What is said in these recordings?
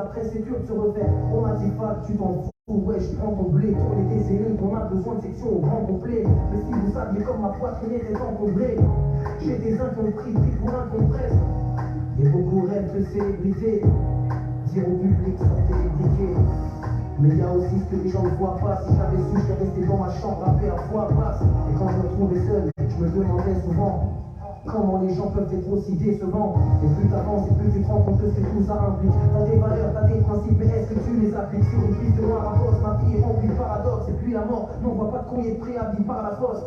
Après c'est dur de se refaire. On m'a dit pas que tu t'en fous. Ouais, je prends ton blé. Pour les décennies, on a besoin de section au grand complet. Mais si vous saviez comme ma poitrine était encombrée, j'ai des incompris, pris pour incompresse. Et beaucoup rêvent de célébrité. Dire au public sans télébriquer. Mais il y a aussi ce que les gens ne voient pas. Si j'avais su, je serais resté dans ma chambre rapper à voix basse. Et quand je me retrouvais seul, je me demandais souvent comment les gens peuvent être aussi décevants. Et plus t'avances et plus tu te rends compte que c'est tout ça implique. T'as des valeurs, t'as des principes, mais est-ce que tu les appliques? Sur une piste noire à bosse, ma vie est remplie de paradoxes. Et puis la mort n'envoie pas de courrier de préavis par la poste.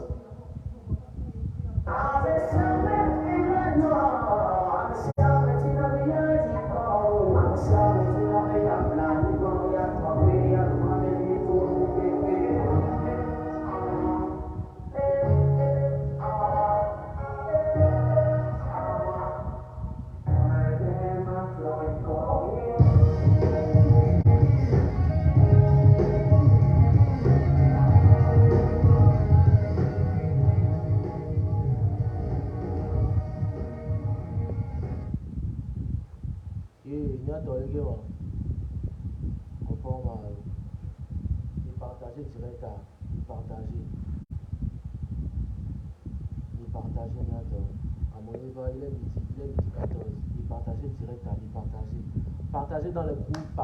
Partager dans les groupes,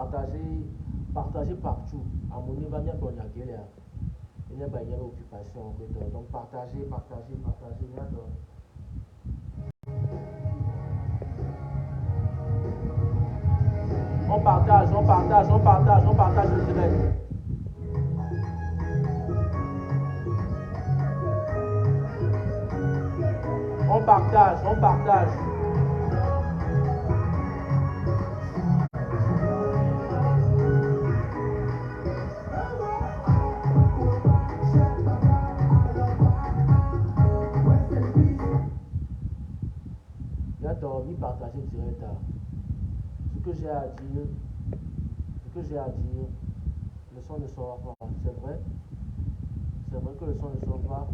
partager partout. À mon niveau, il y a une guerre. Il y a une occupation. Donc partager. On partage le direct. On partage. Partager direct. Ce que j'ai à dire, le son ne sort pas. C'est vrai que le son ne sort pas.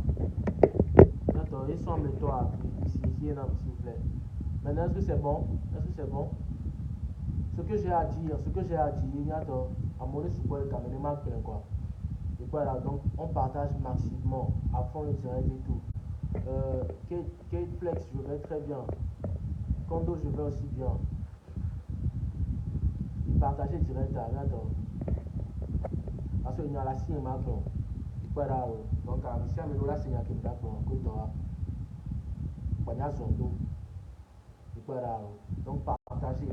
Attends, il semble-toi ici, s'il vous plaît. Maintenant, est-ce que c'est bon? Ce que j'ai à dire, attends, à mon avis, c'est quand même mal plein quoi. Et voilà, donc on partage massivement, à fond le direct et tout. Kate Flex, je vais très bien. Kondo, je vais aussi bien. Partager direct, attends. Parce qu'il y a la signe maintenant. Voilà, donc, si on a la signe qui est d'accord, il y a son dos. Voilà, donc partager.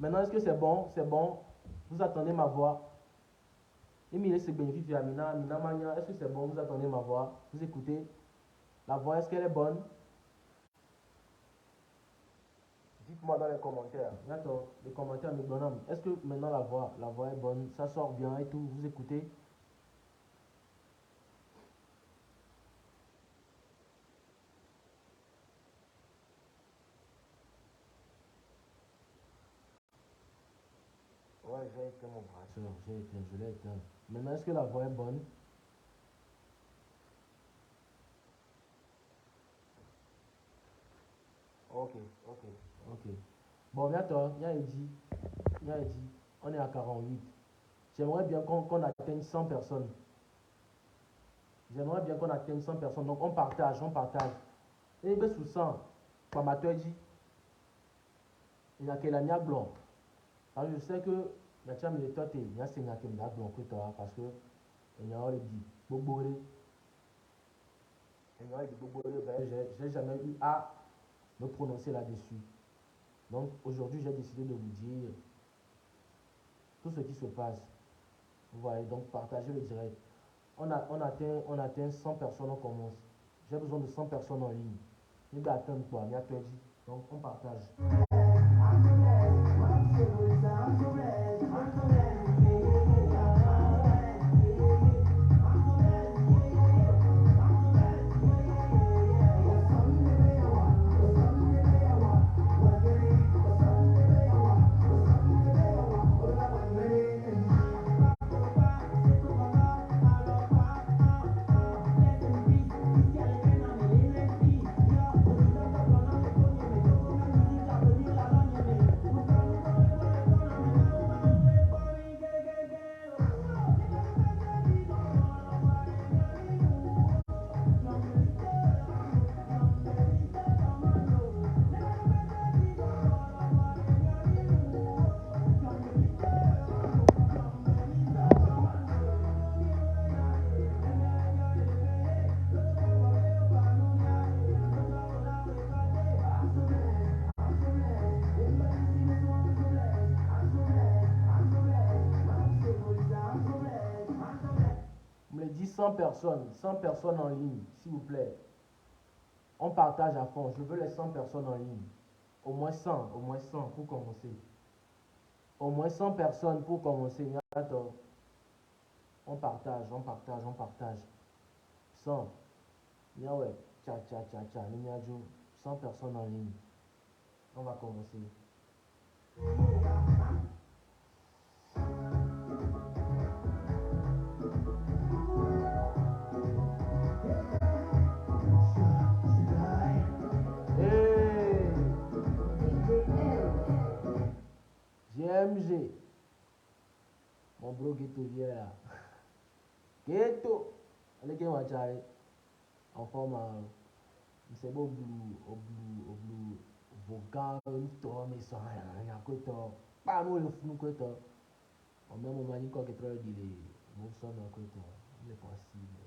Maintenant, est-ce que c'est bon? C'est bon. Vous attendez ma voix. Est-ce que c'est bon? Vous attendez ma voix. Vous écoutez. La voix, est-ce qu'elle est bonne? Dites-moi dans les commentaires. D'accord. Les commentaires me donnent. Est-ce que maintenant la voix est bonne? Ça sort bien et tout. Vous écoutez? Ouais, j'ai éteint mon brasseur. Je l'ai éteint. Maintenant, est-ce que la voix est bonne? Ok. Bon, bientôt, il y a dit, on est à 48. J'aimerais bien qu'on atteigne 100 personnes. Donc on partage. Et bien sous 100, comme à toi dit, il y a quel année blanc. Alors je sais que il y a des gens qui il y a des gens qui blanc parce que il y a des gens j'ai jamais eu à me prononcer là-dessus. Donc aujourd'hui, j'ai décidé de vous dire tout ce qui se passe. Vous voyez, donc partagez le direct. On atteint 100 personnes, on commence. J'ai besoin de 100 personnes en ligne. Il va atteindre quoi? Il y a dit. Donc on partage. Me dit 100 personnes en ligne, s'il vous plaît. On partage à fond. Je veux les 100 personnes en ligne. Au moins 100 pour commencer. Au moins 100 personnes pour commencer. On partage. 100. 100 personnes en ligne. On va commencer. GMG. Mon bro Ghetto vient là. Ghetto. Allez, qui va charger. En forme à. C'est beau blue. Vocal, mais ça, il y a quoi toi. Pas nous le fou, quoi toi. En même moment, il y a quoi qui est trop dit. Nous sommes à quoi toi. Il est possible.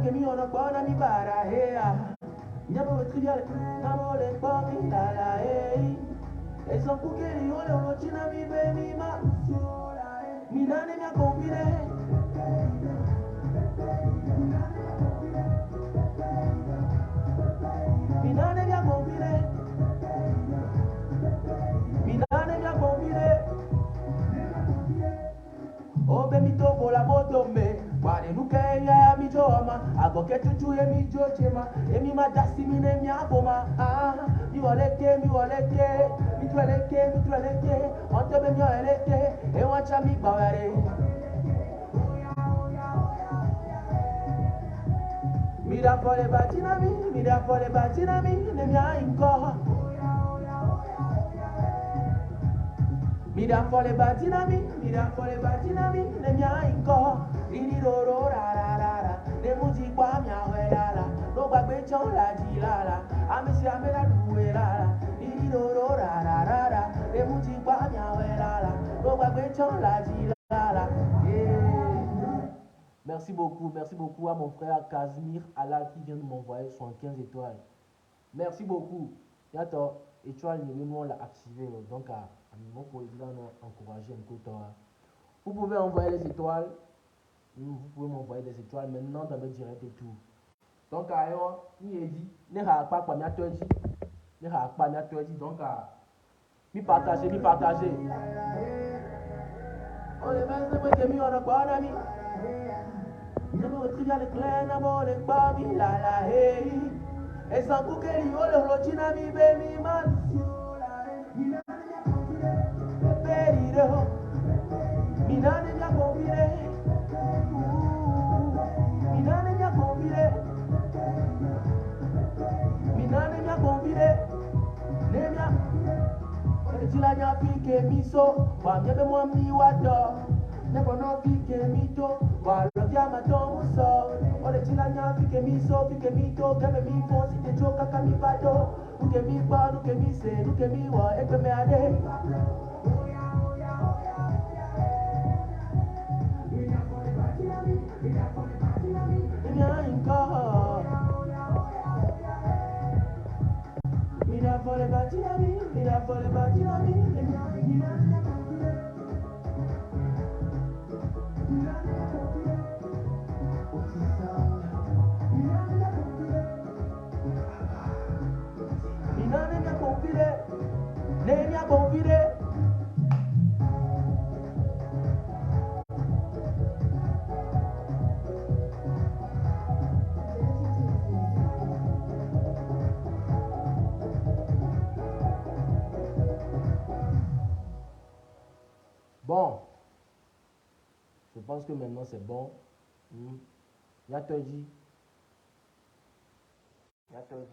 Che mi una buona mi para andiamo a triviale amore pochi la e so che io le uno cina mi bevi ma mi dane mia confine oh be mi togo la moto me Wale nuke ya mi joma Agoke tutu ye mi jochema Emi madasi mi ne mi aboma Mi waleke Mi tweleke Onto be mi oleke E wacha mi baware Mi da fole batina mi Ne mi a inko Mi da fole batina mi Ne mi a inko Didi roro ra De muji kwa mi awe la No bagbe chon la di la Amesi amela duwe la Didi roro ra De muji kwa mi awe la No bagbe chon la di la Merci beaucoup à mon frère Casimir Alal qui vient de m'envoyer 75 étoiles. Merci beaucoup. Yato, étoile nous l'a activé. Donc, à mon président, encourager un peu. Vous pouvez envoyer les étoiles. Vous pouvez m'envoyer des étoiles maintenant dans le direct et tout. Donc, ailleurs, il est dit, ne rate pas comme il dit. Ne rate pas donc, mi partager. On les met, c'est moi qui ai mis en a mis. Je me retrouve à l'éclair, n'a pas les babi, la hey. Et sans bouquet, il y a le rotina, mi baby man. Perido, mi nane mi ha convide. Mi nane mi ha convide. Mi nane mi ha convide. Nemia, chila nya fike miso, wa mjebe mwa miwato. Never no fike mito, wa lovya matomu so. Ode chila nya fike miso, fike mito, keme mi fon si te choka kami bado. Nuke mi ba, nuke mi se, nuke mi wa, ekwe me ade. Nemia inko. Mira for the bachelami, mira for the bachelami. Bon, je pense que maintenant c'est bon. Yatoji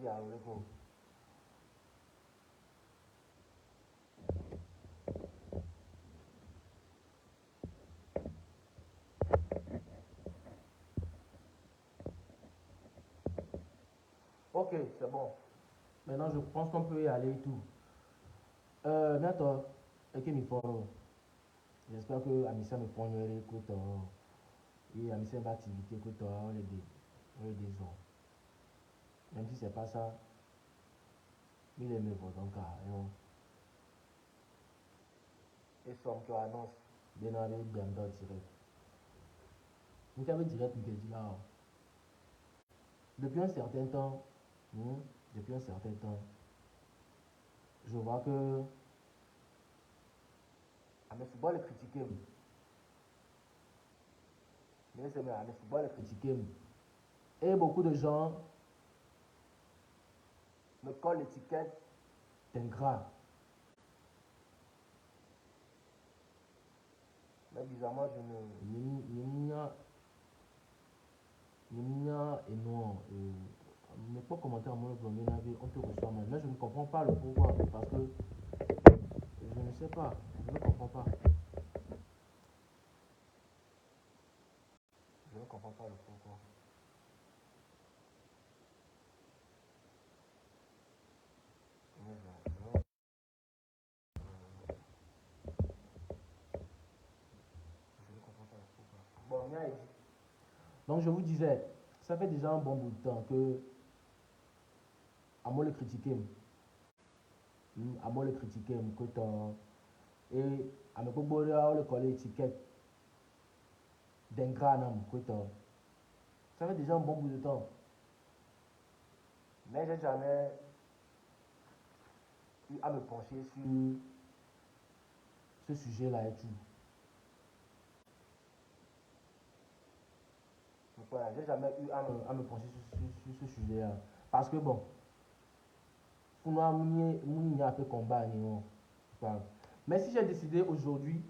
à Oregon. Ok, c'est bon. Maintenant, je pense qu'on peut y aller et tout. Bientôt, et me follow. J'espère que Amissa me prend le écoute. Et Amissa va activité que toi, on les désordres. Même si c'est pas ça, il est mieux donc et son que annonce bien aller bien dans direct. Vous avez direct me dit là. Depuis un certain temps, je vois que le football est critiqué. Mais c'est le football est critiqué. Et beaucoup de gens me collent l'étiquette d'ingrat. Mais bizarrement, je ne. Et non. Mais pas commenter à mon blog, on te reçoit mal. Mais je ne comprends pas le pourquoi. Parce que je ne sais pas. Je ne comprends pas. Je ne comprends pas le pourquoi. Bon, donc je vous disais, ça fait déjà un bon bout de temps que à moi le critiquer, que et à me proposer à le coller étiquette d'ingrat que ça fait déjà un bon bout de temps. Mais j'ai jamais eu à me pencher sur ce sujet-là et tout. Voilà, j'ai jamais eu à me pencher sur ce sujet-là. Parce que bon, pour moi, il y a un peu combat. Mais si j'ai décidé aujourd'hui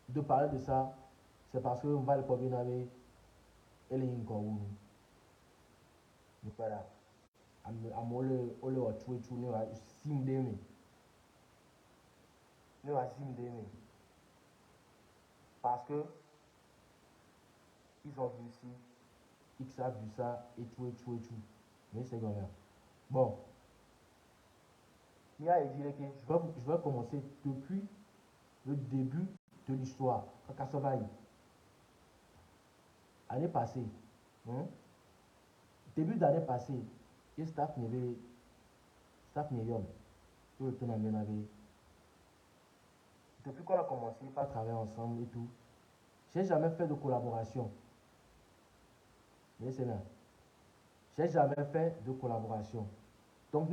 de parler de ça, c'est parce que on va le problème avec elle est encore. Voilà. Amole wa tuwe tu ne wa simdeme. Parce que ils ont vu ci, X a vu ça, et tout. Mais c'est comme ça. Bon. Mia dit que je vais commencer depuis le début de l'histoire. année passée, hein, début d'année passée, et staff n'y yom, tout le temps depuis qu'on a commencé à travailler ensemble et tout, j'ai jamais fait de collaboration. Mais c'est là. J'ai jamais fait de collaboration. Donc,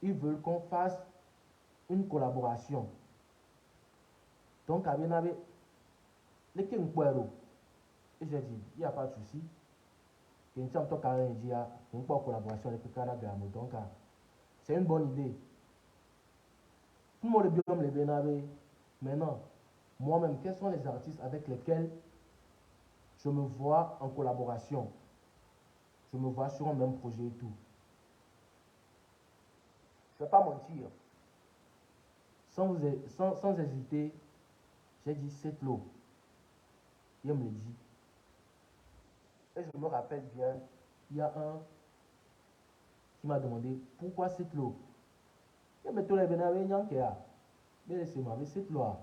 ils veulent qu'on fasse une collaboration. Donc, et j'ai dit, il n'y a pas de souci. Donc, c'est une bonne idée. Tout le monde est bien les bénavé. Maintenant, moi-même, quels sont les artistes avec lesquels je me vois en collaboration? Je me vois sur un même projet et tout. Je ne vais pas mentir. Sans hésiter, j'ai dit Setlo. Il me l'a dit. Et je me rappelle bien, il y a un qui m'a demandé pourquoi Setlo. Il m'a dit, mais Setlo.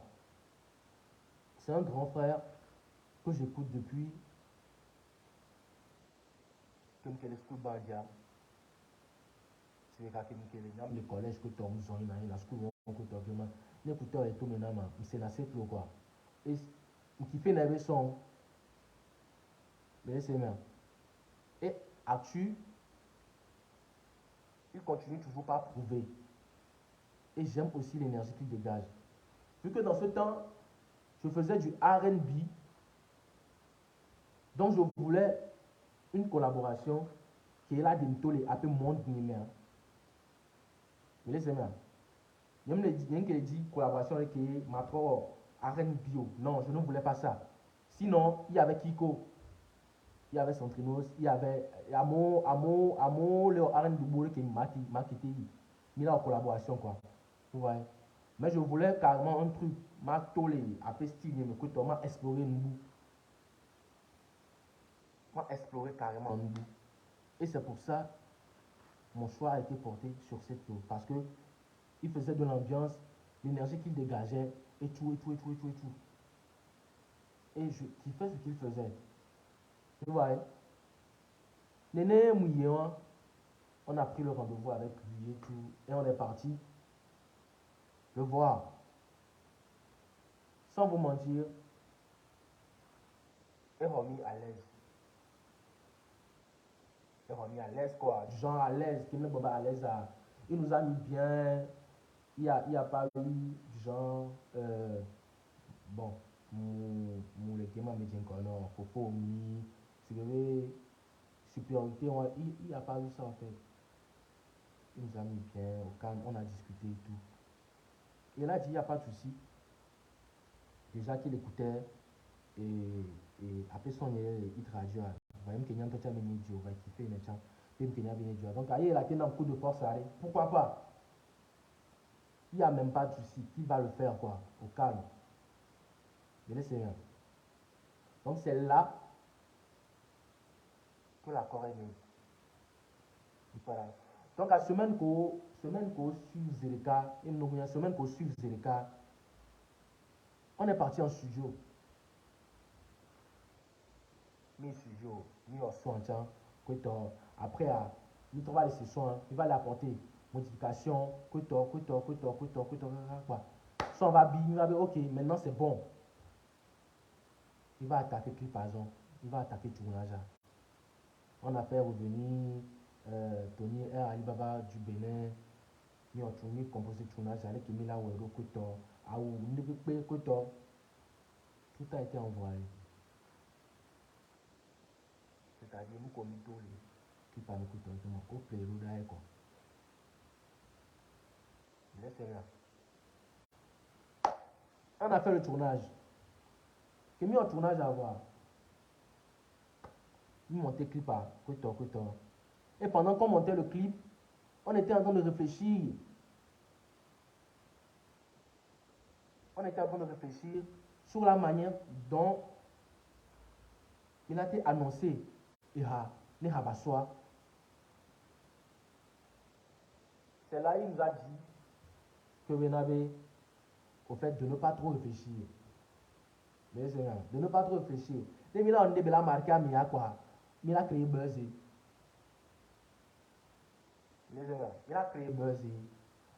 C'est un grand frère que j'écoute depuis comme que le school Bandia. C'est le collège que tu as la school que tu as vraiment. L'écouteur est tout maintenant, c'est la Setlo quoi. Et qui fait les son. Mais c'est bien. Et Actu, il continue toujours pas à prouver. Et j'aime aussi l'énergie qu'il dégage. Vu que dans ce temps, je faisais du R&B, donc je voulais une collaboration qui est là de les appeler monde numéro. Mais c'est bien. Il y a une qui dit collaboration avec ma pro R&B. Non, je ne voulais pas ça. Sinon, il y avait Kiko, il y avait Centrinos, il y avait Amo, le R&B qui m'a quitté. Il a en collaboration quoi. Vous voyez. Mais je voulais carrément un truc, m'a tolé, après style, mais que m'a exploré nous. M'a exploré carrément nous. Et c'est pour ça mon choix a été porté sur cette tour. Parce que il faisait de l'ambiance, l'énergie qu'il dégageait, et tout. Et je kiffais ce qu'il faisait. Vous voyez. Néné mouillé, on a pris le rendez-vous avec lui et tout. Et on est parti le voir. Sans vous mentir, est remis à l'aise. Est remis à l'aise quoi. Du genre à l'aise, qui ne peut pas à l'aise. Il nous a mis bien. Il y a pas eu du genre. Bon, mon les témoins me disent qu'on a Popo, mi, c'est supériorité. Il n'y a pas eu ça en fait. Il nous a mis bien au calme, on a discuté et tout. Et là, il dit, il n'y a pas de souci. Déjà qu'il écoutait, et après son il traduit. Même qu'il y a un peu de médias, il va kiffer les gens. Même qu'il y a bien médias. Donc, il a un coup de force, allez. Pourquoi pas? Il n'y a même pas de souci. Qui va le faire, quoi? Au calme. Mais laissez rien. Donc, c'est là que l'accord est venu. Voilà. Donc, la semaine qu'on suit Zeleka, et nous, la semaine qu'on suit Zeleka, on est parti en studio. Mi studio, mi au son, tiens, après, il trouve les sessions, il va l'apporter. Modification, quoi. Ça, on va bien, il va dire, ok, maintenant c'est bon. Il va attaquer clip par exemple, il va attaquer tournage. On a fait revenir Tony R. Alibaba du Bénin, il a tourné, composé tournage avec Emila Wero, Koto, Aou, Ndebe Koto. Tout a été envoyé. C'est-à-dire, nous commettons les clips avec Koto, au Pérou d'ailleurs. Laissez là. On a fait le tournage. J'ai mis un tournage à voir. Il montait clip à Koto. Et pendant qu'on montait le clip, on était en train de réfléchir. Sur la manière dont il a été annoncé. C'est là qu'il nous a dit que Benabe, au fait, de ne pas trop réfléchir. Mais c'est rien. De ne pas trop réfléchir. Dès qu'il a marqué à Mia quoi. Il a créé buzz. Mais c'est rien. Il a créé buzz.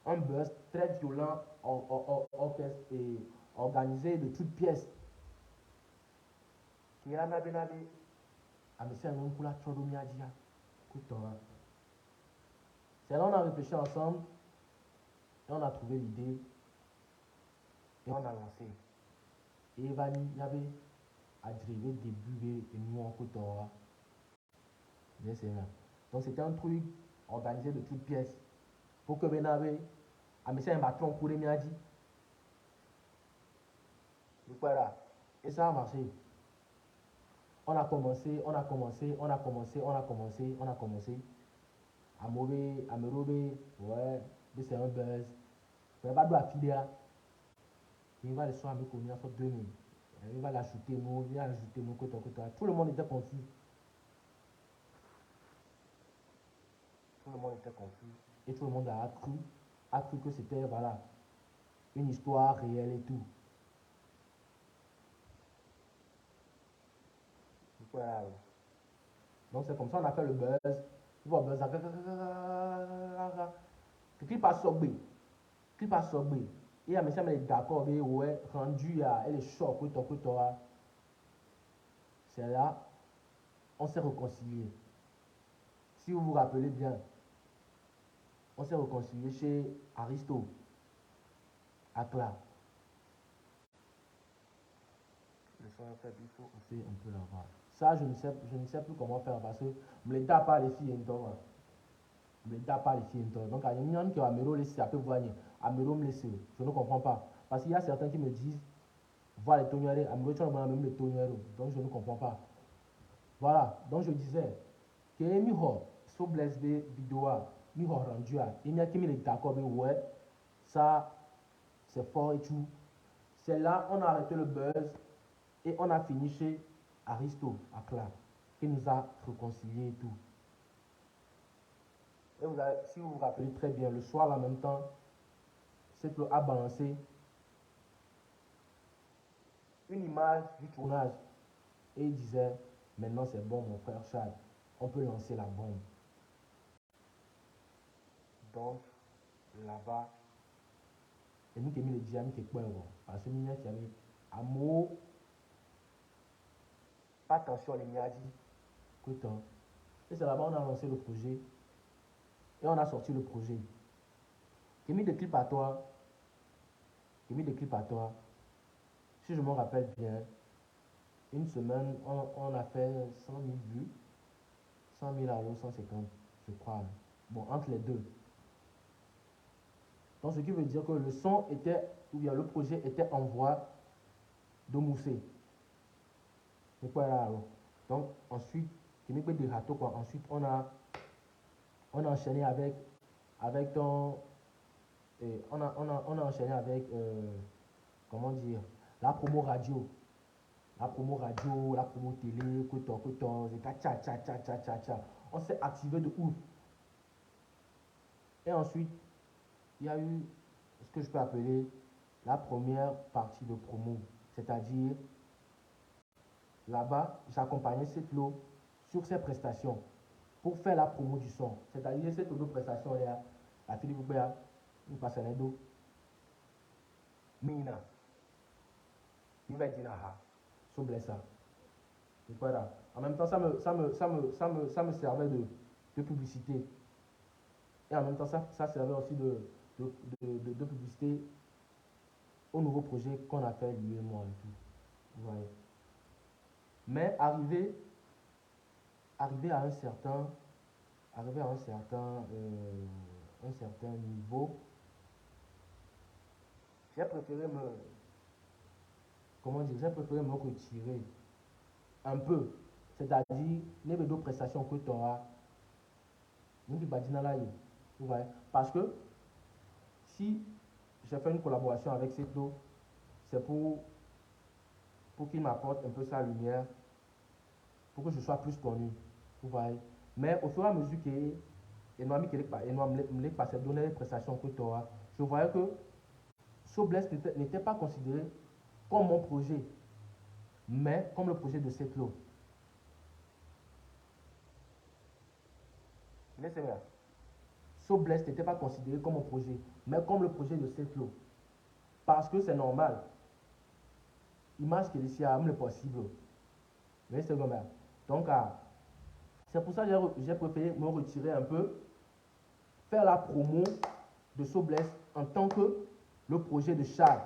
Un buzz très violent, orchestré et organisé de toutes pièces. Qui a nabe nabe. Ah mais c'est un coup là, trop de miadia. Écoute, c'est là on a réfléchi ensemble et on a trouvé l'idée et on a lancé. Et Evani, il y avait à driver début et nous en côtoie. Mais c'est rien. Donc c'était un truc organisé de toutes pièces. Pour que Benabe, à mes un patron pour les miadi. Voilà. Et ça a marché. On a commencé. À mauvais, à me rober, ouais, mais c'est un buzz. Il va pas filer. Il va le soir avec combien sur 2000. Il va l'ajouter, il va ajouter, côté. Tout le monde était confus. Tout le monde était confus. Et tout le monde a cru que c'était, voilà, une histoire réelle et tout. Voilà. Donc c'est comme ça on a fait le buzz. Tu vois, buzz. Qui passe sur B. Et à mes est d'accord, ouais, rendu à elle est choc, c'est là, on s'est réconcilié. Si vous vous rappelez bien, on s'est réconcilié chez Aristo, à Cla. Le son est faible, il faut aussi un peu l'avoir. Ça, je ne sais plus comment faire parce que je ne tape pas les filles. Je ne tape pas les filles. Donc, il y a une qui a Amero laissé, à peu voir, Amero me laisse. Je ne comprends pas. Parce qu'il y a certains qui me disent, voir les tonnières, Amero, tu as même les tonnières. Donc, je ne comprends pas. Voilà, donc je disais que mi ho so bless be vidéo mi ho rendu à il y a qui me d'accord ouais ça c'est fort et tout. C'est là on a arrêté le buzz et on a fini chez Aristo à Cla qui nous a réconcilié et tout. Et si vous vous rappelez très bien, le soir en même temps, c'est a balancé une image du tournage et il disait maintenant c'est bon mon frère Charles, on peut lancer la bombe. Donc là-bas, et nous qui mis les diamants qui est parce que nous qui mis amour, pas attention les miadis, écoutons. Et c'est là-bas on a lancé le projet et on a sorti le projet. Qui mis des clips à toi, si je me rappelle bien, une semaine on a fait 100 000 vues, 100 000 à 150, je crois. Bon, entre les deux. Donc ce qui veut dire que le son était, ou bien le projet était en voie de mousser. C'est quoi là alors? Donc ensuite, ensuite on a enchaîné avec ton, on a enchaîné avec comment dire, la promo radio, la promo télé, on s'est activé de ouf. Et ensuite, il y a eu ce que je peux appeler la première partie de promo, c'est-à-dire là-bas, j'accompagnais cette lot sur ses prestations pour faire la promo du son. C'est-à-dire cette autre prestation là, la Philippe Boubea, nous passons les deux. Mina, il va dire ah, sur ça. Et voilà. En même temps, ça me servait de publicité. Et en même temps, ça servait aussi de publicité au nouveau projet qu'on a fait lui et moi et tout. Vous voyez. Mais arrivé à un certain niveau, j'ai préféré j'ai préféré me retirer un peu. C'est-à-dire, les deux prestations que tu auras, nous qui badina là, vous voyez. Parce que si j'ai fait une collaboration avec Cetlo, c'est pour qu'il m'apporte un peu sa lumière, pour que je sois plus connu. Vous voyez. Mais au fur et à mesure que me passé donner les prestations que tu auras, je voyais que Sobless n'était pas considéré comme mon projet. mais comme le projet de Setlo. Laissez-moi. So Blessed n'était pas considéré comme un projet, mais comme le projet de Setlo. Parce que c'est normal. Image qu'il y a le possible. Mais c'est comme ça. Donc, c'est pour ça que j'ai préféré me retirer un peu, faire la promo de So Blessed en tant que le projet de Charles.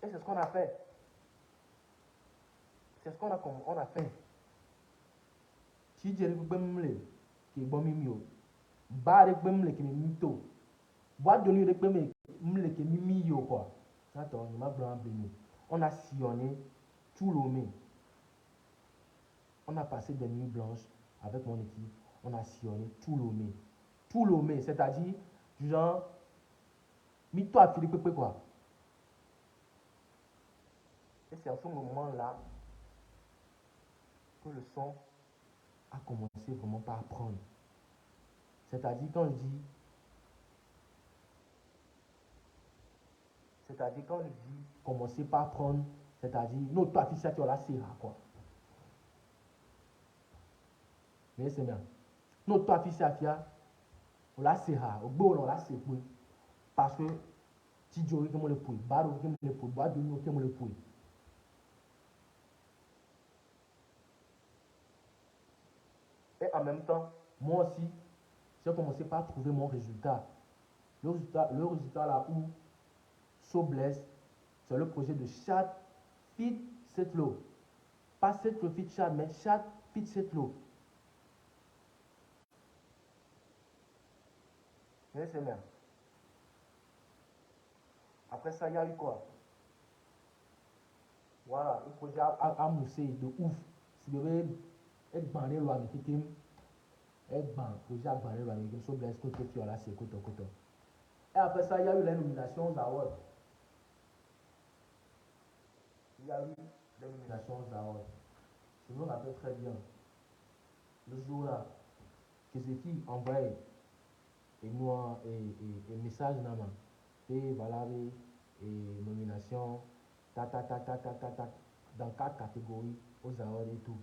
Et c'est ce qu'on a fait. C'est ce qu'on a fait. Si je ne qui est bon mimio, bar de bemle qui mimito, boîte de nuit de bemle qui mimio quoi. Attends, il m'a blanc béni. On a sillonné tout Lomé. On a passé des nuits blanches avec mon équipe. On a sillonné tout Lomé. Tout Lomé, c'est-à-dire du genre, mito à Philippe quoi. Et c'est à ce moment-là que le son a commencé vraiment par prendre. C'est-à-dire quand je dis commencer par prendre, c'est-à-dire notre affichage là c'est quoi. Mais c'est bien. Notre affichage là c'est au beau là c'est quoi. Parce que si Dieu veut que moi le pouille, baro que moi le pouille, bois de nous que moi le pouille. Et en même temps, moi aussi, j'ai commencé par trouver mon résultat. Le résultat là où So Blessed, c'est le projet de Chad Fit Setlo. Pas Setlo Fit Chad, mais Chad Fit Setlo. Mais c'est bien. Après ça, il y a eu quoi? Voilà, le projet a moussé de ouf. Si vous voulez être bandé, le projet a bandé, le So Blessed, côté qui là, c'est côté. Et après ça, il y a eu les nominations aux awards. Je me rappelle très bien. Le jour-là, que c'est qui envoyait et moi et message et voilà et nomination dans 4 catégories aux awards et tout.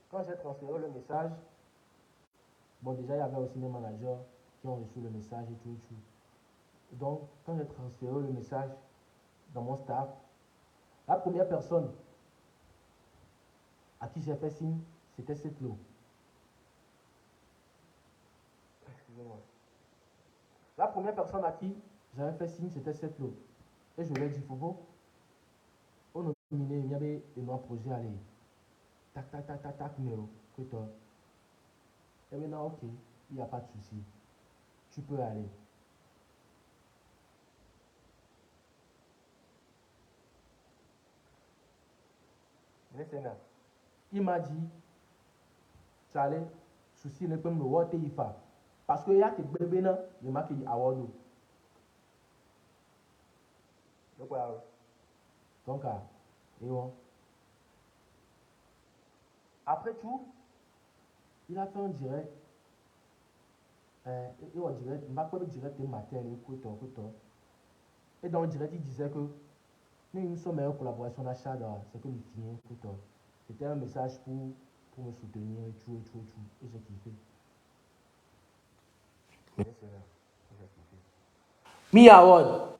Quand j'ai transféré le message, bon déjà il y avait aussi mes managers qui ont reçu le message et tout. Donc quand j'ai transféré le message dans mon staff, la première personne à qui j'ai fait signe, c'était Setlo. Excusez-moi. La première personne à qui j'avais fait signe, c'était Setlo. Et je lui ai dit, Fobo, on a nominé, il y avait un projet à aller. Tac, numéro, que toi. Et maintenant, ok, il n'y a pas de souci. Tu peux aller. Il m'a dit, tu allais, souci, ne peut me voir, il fa. Parce que il y a que bébé, il m'a dit, awardou. Donc, et bon. Après tout, il a fait un direct. Il a direct, il m'a pas direct le matin, écoute. Et dans le direct, il disait que nous sommes en collaboration d'achat, c'est que nous finissons, écoute. C'était un message pour me soutenir et tout. Et j'ai kiffé. Mi Award,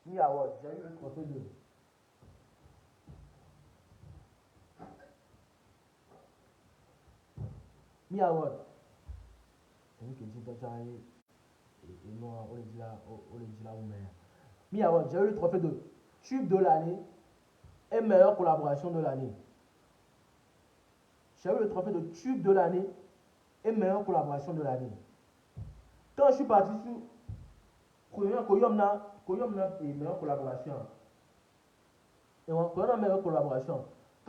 j'ai eu le trophée de. Mi Award. C'est lui qui dit et moi, on le dit là où mais. Mi Award, j'ai eu le trophée de tube de l'année et meilleure collaboration de l'année. J'ai eu le trophée de tube de l'année et meilleure collaboration de l'année. Quand je suis parti sur Koyomna et meilleure collaboration. Et Koyomna meilleure collaboration.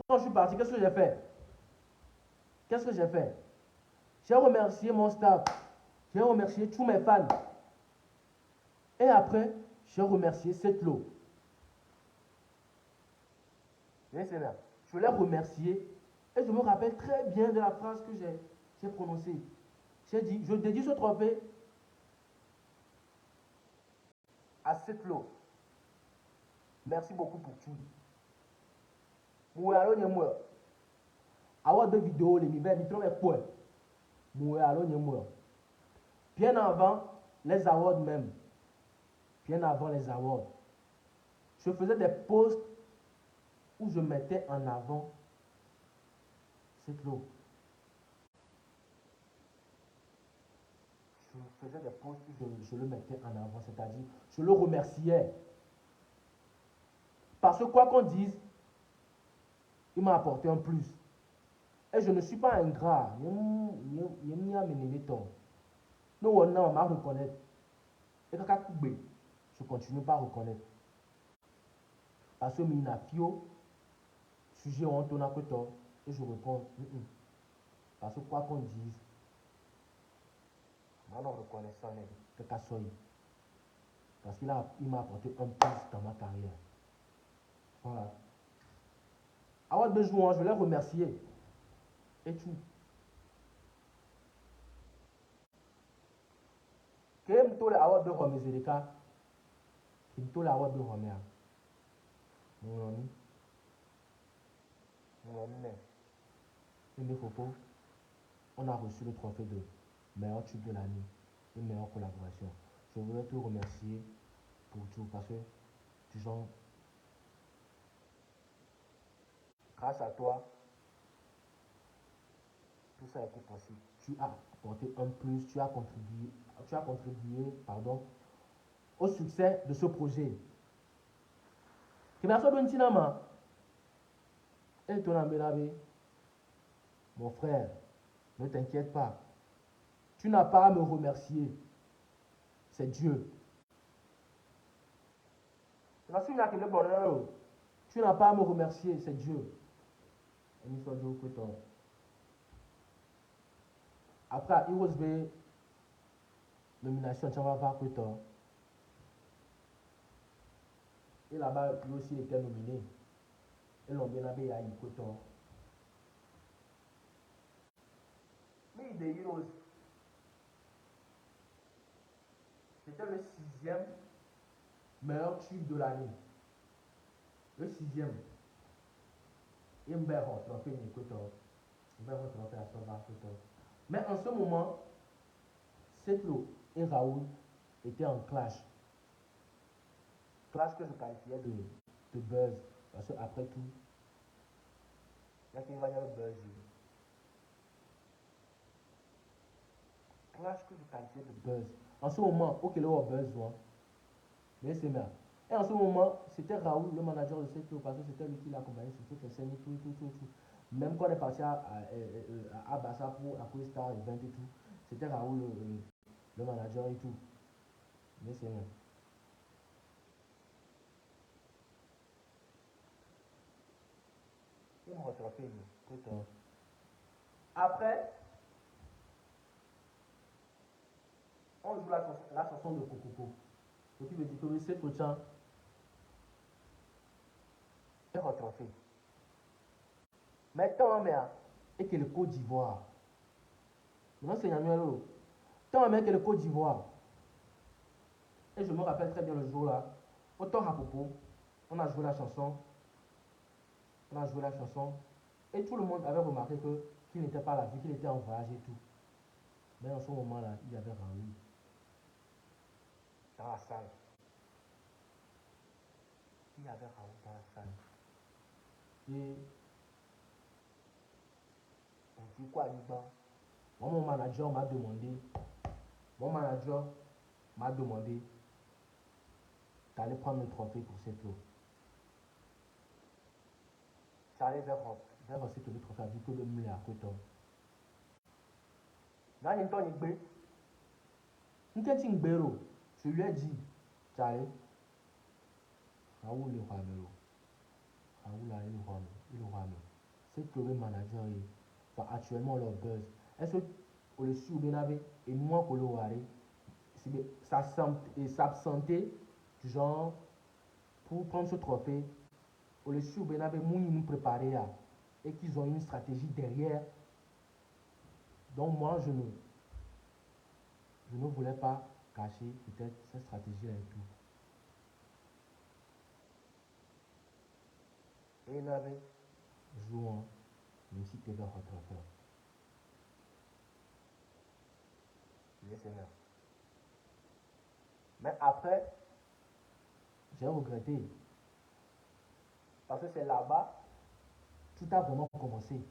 Quand je suis parti, qu'est-ce que j'ai fait? J'ai remercié mon staff. J'ai remercié tous mes fans. Et après, j'ai remercié Setlo. Je l'ai remercié. Et je me rappelle très bien de la phrase que j'ai prononcée. J'ai dit, je dédie ce trophée à Setlo. Merci beaucoup pour tout. Moué alo nyemoué. Avoir deux vidéos, les mivères, ils trouvent quoi? Moué alo nyemoué. Bien avant les awards même. Bien avant les awards. Je faisais des posts où je mettais en avant Setlo. Je faisais des posts où je le mettais en avant, c'est-à-dire je le remerciais. Parce que quoi qu'on dise, il m'a apporté un plus. Et je ne suis pas ingrat. Non, on m'a reconnaître. Et quand je continue pas à reconnaître. Parce que mina fio, sujet on tourne à côté, et je réponds, parce que quoi qu'on dise, moi non reconnaissant, que Kassoy. Parce qu'il m'a apporté un plus dans ma carrière. Voilà. Avant de jouer, je l'ai remercié. Et tout. Quand je suis allé de remercier, je suis allé de remercier. Mon ami. On a reçu le trophée de meilleur tube de l'année et meilleure collaboration. Je voudrais te remercier pour tout parce que genre, grâce à toi, tout ça a été possible. Tu as apporté un plus, tu as contribué au succès de ce projet. Et ton ami, mon frère, ne t'inquiète pas. Tu n'as pas à me remercier. C'est Dieu. Tu n'as pas à me remercier, c'est Dieu. Après, Heroes Bay, nomination, tu vas voir que toi. Et là-bas, lui aussi il était nominé. Et l'on bien avait à Ikoton. Mais des Heroes, c'était le 6e meilleur tube de l'année. Le 6e. Et on va retrouver Ikoton. On va retrouver à Sova Ikoton. Mais en ce moment, Setlo et Raoul étaient en clash. Clash que je qualifiais de buzz. Parce qu'après tout, il y a qu'il va y avoir le buzz. Clash que je qualifiais de buzz. En ce moment, ok, le buzz, mais c'est bien. Et en ce moment, c'était Raoul, le manager de Setlo, parce que c'était lui qui l'accompagnait sur toutes les scènes et tout. Même quand on est parti à Bassa pour Aquistar Event et tout, c'était Raoul le manager et tout. Mais c'est bien. Il me rattrapé, après, on joue la chanson de Kokoko. Donc il me dit que oui, c'est Tochan est rattrapé. Maintenant, et que le Côte d'Ivoire. Maintenant, c'est Yanuelo. Tant que le Côte d'Ivoire. Et je me rappelle très bien le jour là. Autant à propos, on a joué la chanson. Et tout le monde avait remarqué qu'il n'était pas à la vie, qu'il était en voyage et tout. Mais en ce moment-là, il y avait Raoul dans la salle. Il y avait Raoul dans la salle. Et on dit quoi à l'Iban? Moi, mon manager m'a demandé d'aller prendre le trophée pour cette eau. J'allais vers cette le trophée, vu que le mur est à côté. Là, il y a un temps, je lui ai dit, Charlie, Raoul le roi. Raoul a le roi. C'est que le manager est actuellement leur buzz. Est-ce que le Soubenabe et moi pour le Wari, s'absenter, genre, pour prendre ce trophée, le Soubenabe nous préparer et qu'ils ont une stratégie derrière. Donc moi, je ne voulais pas cacher peut-être cette stratégie et tout. Et il avait joué le site TV rattrapeur. Mais après, j'ai regretté. Parce que c'est là-bas, tout a vraiment commencé.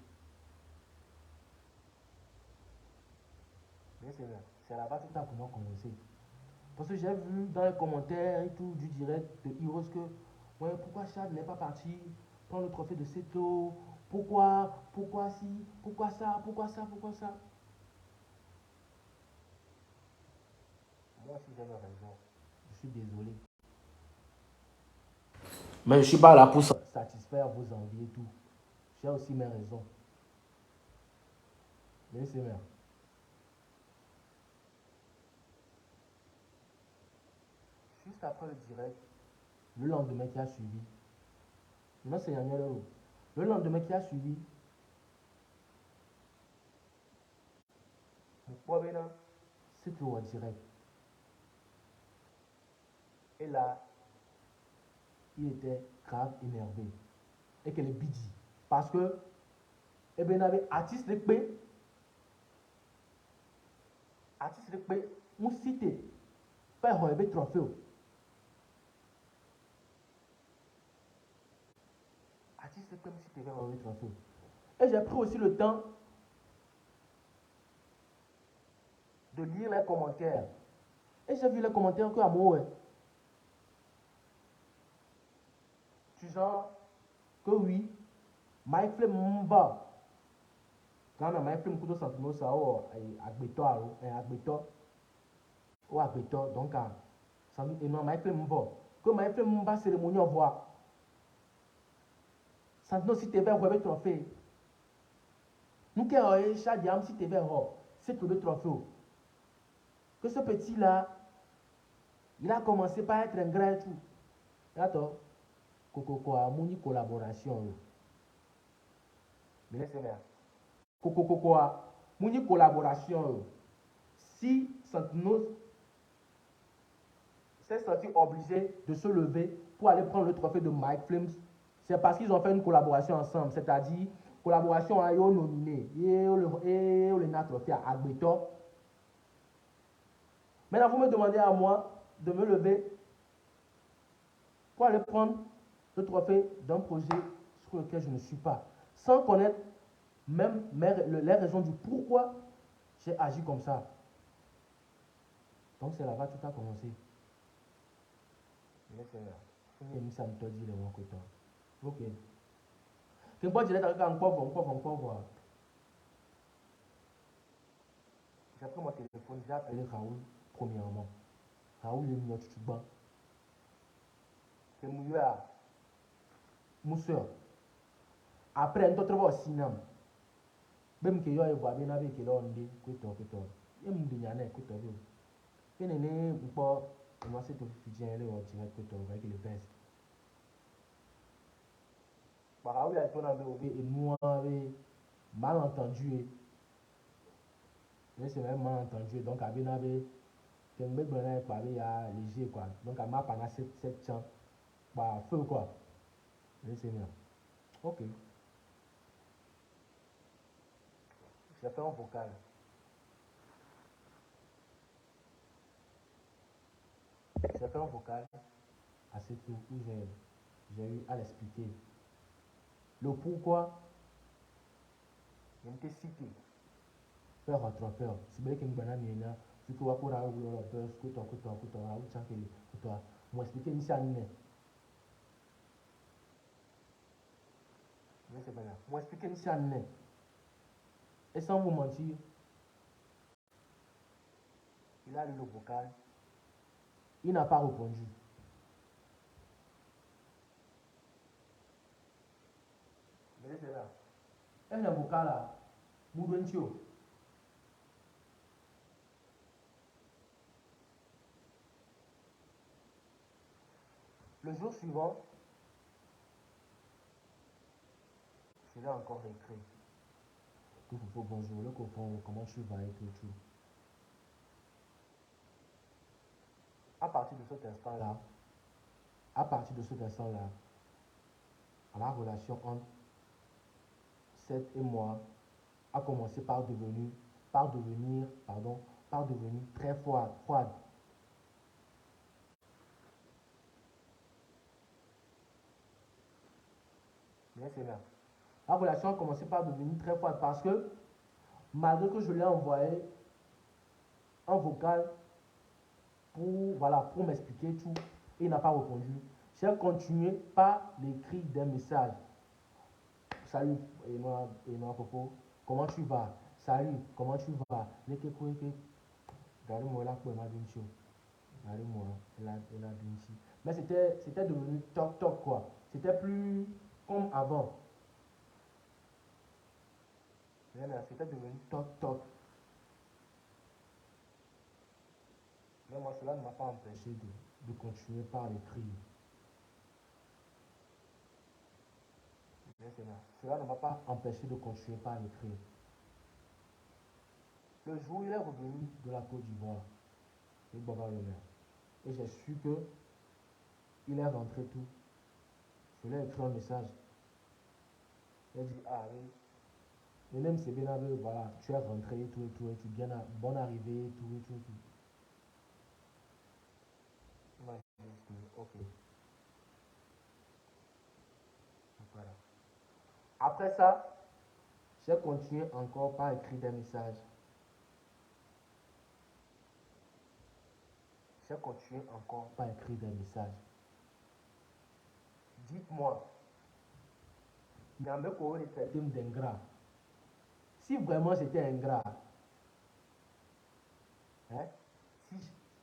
C'est là-bas, tout a vraiment commencé. Parce que j'ai vu dans les commentaires et tout du direct de Heroes que, ouais, pourquoi Chad n'est pas parti prendre le trophée de Seto? Pourquoi si? Pourquoi ça? Pourquoi ça? Pourquoi ça? Moi aussi j'ai mes raisons. Je suis désolé. Mais je ne suis pas là pour satisfaire vos envies et tout. J'ai aussi mes raisons. Mais c'est bien. Juste après le direct, le lendemain qui a suivi, non, c'est Yannick Leroux. Le lendemain qui a suivi, c'est au direct. Et là, il était grave énervé. Et qu'elle est bidji. Parce que, eh bien, il y avait artiste de paix. Artiste de paix, on cité, faire un trophée. Artiste de paix, on cité, faire un trophée. Et j'ai pris aussi le temps de lire les commentaires. Et j'ai vu les commentaires que à moi, tu genre que oui, Mike Flem va. Quand on a Mike Flem, kudo sentiment ça, agbeto, donc, et non, Mike Flem va. Que Mike Flem va cérémonie au revoir. Santino si tu veux un trophée. Nous qui avons Chadiam si tu veux c'est le trophée. Que ce petit-là, il a commencé par être ingrat et tout. Attends, Coco a une collaboration. Mais laissez bien. Coco a une collaboration. Si Santino s'est senti obligé de se lever pour aller prendre le trophée de Mike Flames, c'est parce qu'ils ont fait une collaboration ensemble, c'est-à-dire collaboration à yo nominé et le trophée à Agbeto. Maintenant, vous me demandez à moi de me lever pour aller prendre le trophée d'un projet sur lequel je ne suis pas, sans connaître même les raisons du pourquoi j'ai agi comme ça. Donc c'est là-bas que tout a commencé. Ça me t'a dit le moins que toi. Ok. Quem pode direto encore voir. J'ai pris mon téléphone, j'ai appelé Raoul premièrement. Raoul est notre tuban. C'est mon mon soeur. Après, on trouve au cinéma. Même que yo voit bien avec là on dit que toi. Et mon digne que toi. Et néné pour moi c'est tout futur là on dirait que toi avec les vestes. Raoul a tourné avec et moi avec malentendu. Mais c'est même malentendu donc à bien avec que me bonne parler à léger quoi. Donc à m'a pas cette chance bah feu quoi. C'est bien. Ok. J'ai fait un vocal. J'ai fait un vocal à ce tour où j'ai eu à l'expliquer. Le pourquoi je m'étais cité. Faire rattrapeur. Si vous voulez que je me là, si vous voulez que je moi expliquer ici à nous. Moi expliquer ici à nous. Et sans vous mentir, il a lu le vocal. Il n'a pas répondu. Mais c'est là. Et le vocal là, Moudouentio. Le jour suivant, je l'ai encore écrit. Que vous faut bonjour, le copain, comment tu vas et tout. À partir de cet instant-là, la relation entre Seth et moi a commencé par devenir très froide. Bien, c'est là. La relation a commencé par devenir très froide parce que malgré que je l'ai envoyé un vocal pour m'expliquer tout, et il n'a pas répondu. J'ai continué par l'écrit des messages. Salut, et moi, Popo, comment tu vas? Salut, comment tu vas? Regardez-moi là pour ma bincho. Regardez-moi, elle a binchi. Mais c'était devenu toc toc quoi. C'était plus comme avant. C'était devenu toc toc. Mais moi, cela ne m'a pas empêché de continuer par l'écrit. Cela ne m'a pas empêché de continuer par l'écrit. Le jour où il est revenu de la Côte d'Ivoire, et Baba le maire, et j'ai su que il est rentré tout, je lui ai écrit un message. Il a dit, ah oui, et même c'est bien, voilà, tu es rentré et tout, et tu bien, bonne arrivée, et tout, et tout, et tout. Ouais, ok. Voilà. Après ça, j'ai continué encore par écrire des messages. J'ai continué encore par écrire des messages. Dites-moi, il y a même qu'on les traiter d'ingrat. Si vraiment j'étais ingrat, hein, si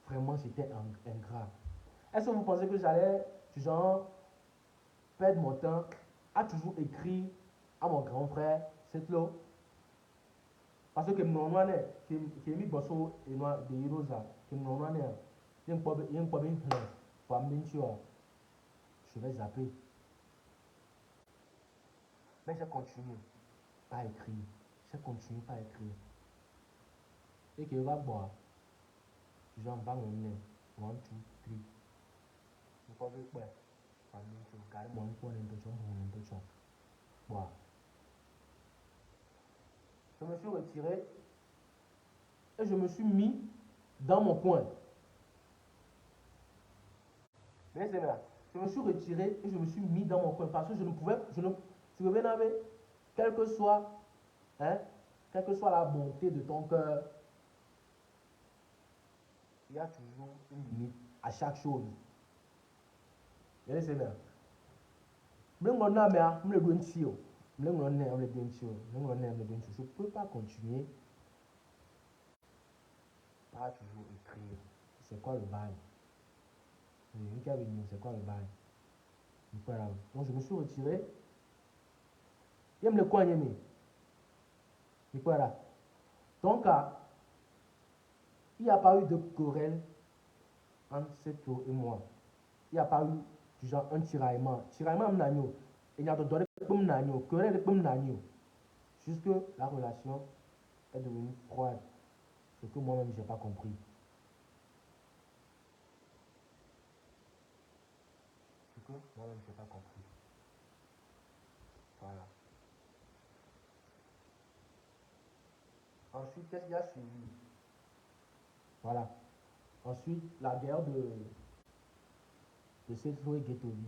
vraiment j'étais ingrat, est-ce que vous pensez que j'allais, genre, perdre mon temps à toujours écrire à mon grand frère, c'est l'eau? Parce que mon nom est, qui est mis bosso et moi de Hirosa, qui mon nom est, il y a un problème, je vais zapper. Mais j'ai continué par écrire. J'ai continué par écrire. Et que va boire. J'en bats mon nez. 1, 2, 3. Je crois que ouais. Carrément, on est de chon. Boire. Je me suis retiré et je me suis mis dans mon coin. Mais c'est là. Je me suis retiré et je me suis mis dans mon coin parce que je ne pouvais, je ne n'avais, quelle que soit, hein, quelle que soit la bonté de ton cœur, il y a toujours une limite à chaque chose. Et c'est là. Je ne peux pas continuer à toujours écrire. C'est quoi le bail? C'est quoi le bail? Donc je me suis retiré. Il me le coin aimé. Donc il n'y a pas eu de querelle entre cette et moi. Il n'y a pas eu du genre un tiraillement. Tiraillement m'nagno. Il y a d'autres comme n'agno. Querelle comme n'agno. Jusque la relation est devenue froide. Ce que moi-même je n'ai pas compris. Ce que moi-même je n'ai pas compris. Voilà. Ensuite, qu'est-ce qui a suivi? Voilà. Ensuite, la guerre de Setlo et Ghettovi.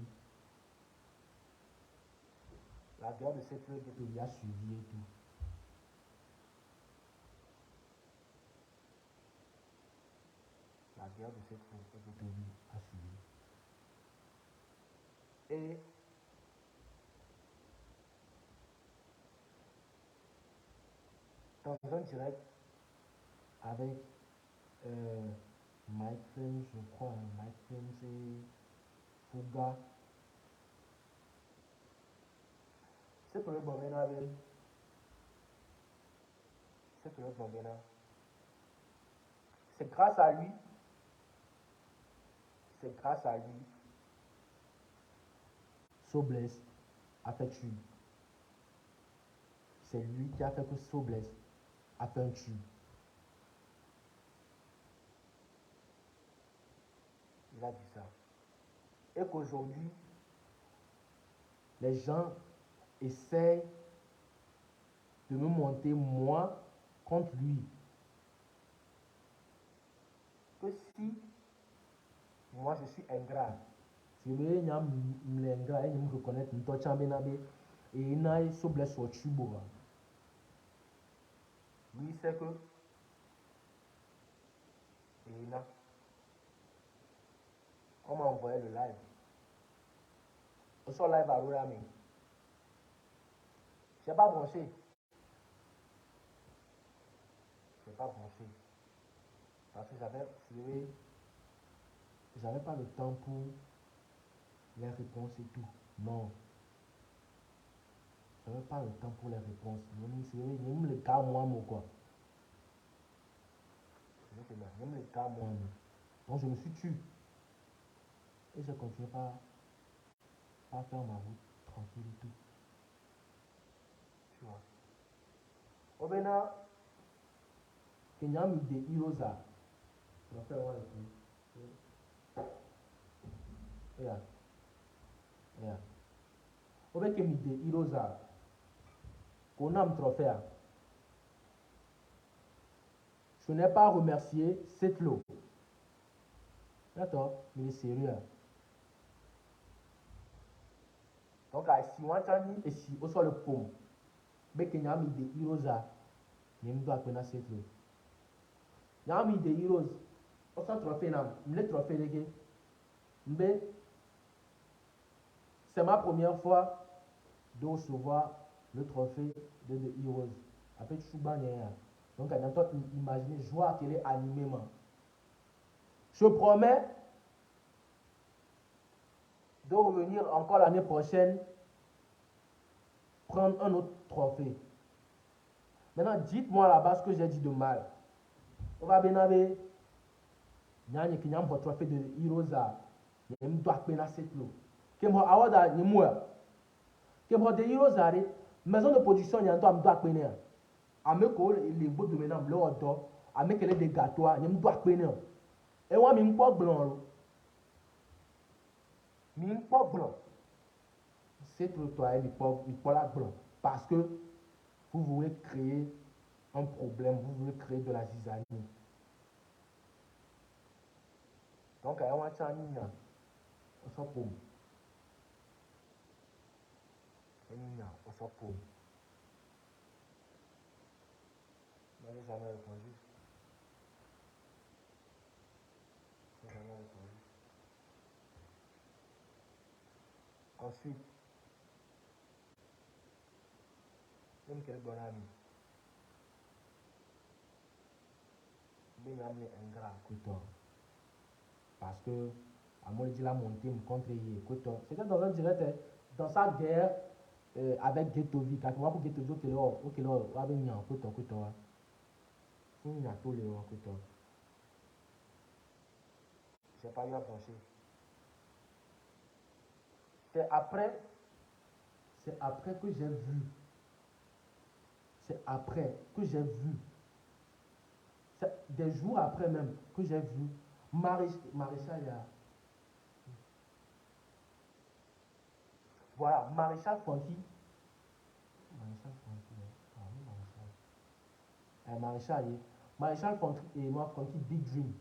La guerre de Setlo et Ghettovi a suivi et tout. La guerre de Setlo et Ghettovi a suivi. Et dans un direct avec Mike Pence, je crois, Mike Pence et Fouga, c'est pour le Bambena avec. C'est pour le Bambena. C'est grâce à lui. C'est grâce à lui. Sobless a fait tube. C'est lui qui a fait que Sobless a fait un tube. Il a dit ça. Et qu'aujourd'hui, les gens essayent de me monter moi contre lui. Que si moi je suis ingrat, si vous voulez, ingrat, et me reconnaître, et il n'a pas sobre sur tubo. Lui, c'est que, et là, on m'a envoyé le live. On sort live à Rourami. Je n'ai pas branché. Je n'ai pas branché. Parce que j'avais pas le temps pour les réponses et tout. Non. J'avais pas le temps pour les réponses. Même le cas, moi, quoi. Même le cas, moi. Donc, je me suis tué. Et je continue pas à faire ma route tranquille et tout. Tu vois. Au Bénin, il y a mis des Irosa. Je vais faire voir le coup. Regarde. Regarde. Au Bénin, il y a mis des Irosa. Qu'on a un trophée. Je n'ai pas remercié cette lot. D'accord, mais il est sérieux. Donc, si on a mis et si on soit le pomme, mais qu'il y a mis des Irosa, il y a mis cette lot. Il y a mis des Irosa. On s'en trophée, le trophée, les gars. Mais c'est ma première fois de recevoir le trophée de The Heroes. Après, tu donc, imaginez, jouer à télé animément. Je promets de revenir encore l'année prochaine prendre un autre trophée. Maintenant, dites-moi là-bas ce que j'ai dit de mal. On va bien avoir un trophée de Heroes. Il y a un peu cette l'eau. Que moi, awada ni moi. Que moi, de Heroes, maison de production, il y a un peu de peine. Avec les beaux de maintenant, le hot avec les des gâteaux, il y a un peu de peine. Et moi, je suis pas blanc. Je suis pas blanc. C'est le toit, il n'est pas là blanc. Parce que vous voulez créer un problème, vous voulez créer de la zizanie. Donc, il y a un chanini, on s'en paume. On s'en paume. Je n'ai jamais répondu. Je n'ai jamais répondu. Ensuite, même quel bon ami. Bien amené ingrat, écoute. Parce que, à mon dit la montée me contre hier, écoute. C'était dans un direct, dans sa guerre avec Getovic. Quand on voit pour Getovic, ok, là, on va venir, écoute. Il y a tout le écoute. Je n'ai pas eu à pencher. C'est après que j'ai vu. C'est après que j'ai vu. C'est des jours après même que j'ai vu Maréchal. Voilà, Maréchal Francky. Maréchal Francky et moi, Francky Big Dream,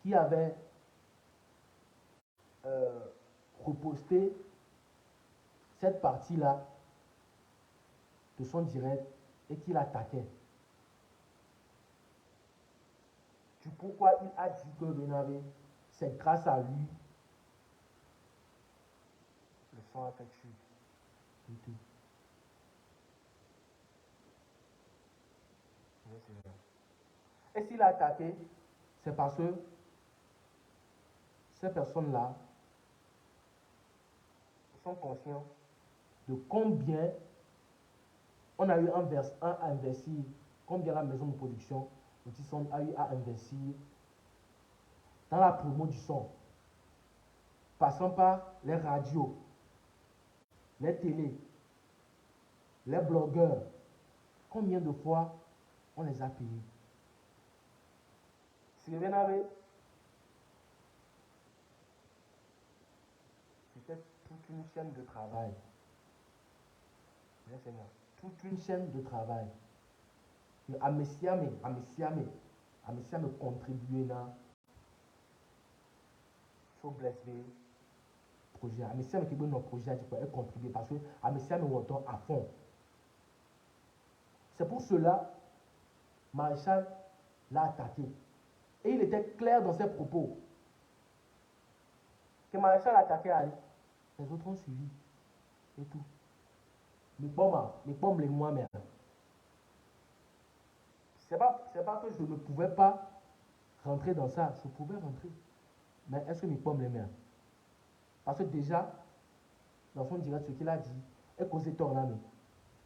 qui avait reposté cette partie-là de son direct et qui l'attaquait. Du pourquoi il a dit que Benavé, c'est grâce à lui le sang a fait chute. Du tout. Et s'il a attaqué, c'est parce que ces personnes-là sont conscients de combien on a eu à investir, combien la maison de production a eu à investir dans la promo du son, passant par les radios, les télés, les blogueurs. Combien de fois on les a payés? Si vous avez, C'était toute une chaîne de travail. Bien, Seigneur. Toute une chaîne de travail. Amesiame contribuer dans ce blessé projet. Amesiame qui veut notre projet à contribuer parce que Amesiame est à fond. C'est pour cela Maréchal l'a attaqué. Et il était clair dans ses propos. Que Maréchal a attaqué Ali. Les autres ont suivi. Et tout. Les pommes les moi-même. C'est pas que je ne pouvais pas rentrer dans ça. Je pouvais rentrer. Mais est-ce que mes pommes les mains? Parce que déjà, dans son direct, ce qu'il a dit est causé tort là.